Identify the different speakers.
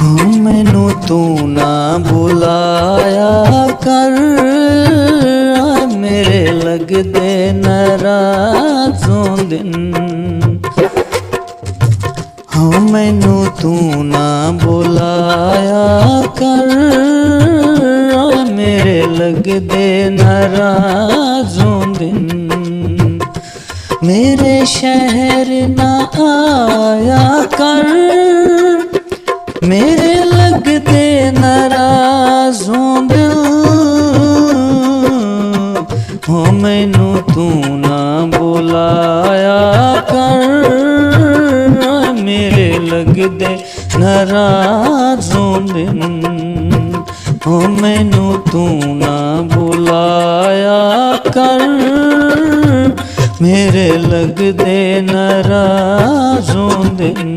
Speaker 1: मैनू तू ना बुलाया कर, मेरे लगदे नाराज़ों दिन। मैनू तू ना बुलाया कर, मेरे लगदे नाराज़ों दिन। मेरे शहर ना आया कर, मेरे लगदे नाराज़ों दिल। मैनू तू ना बुलाया कर, मेरे लगदे नाराज़ों दिन। मैनू तू ना बुलाया कर, मेरे लगदे नाराज़ों दिन।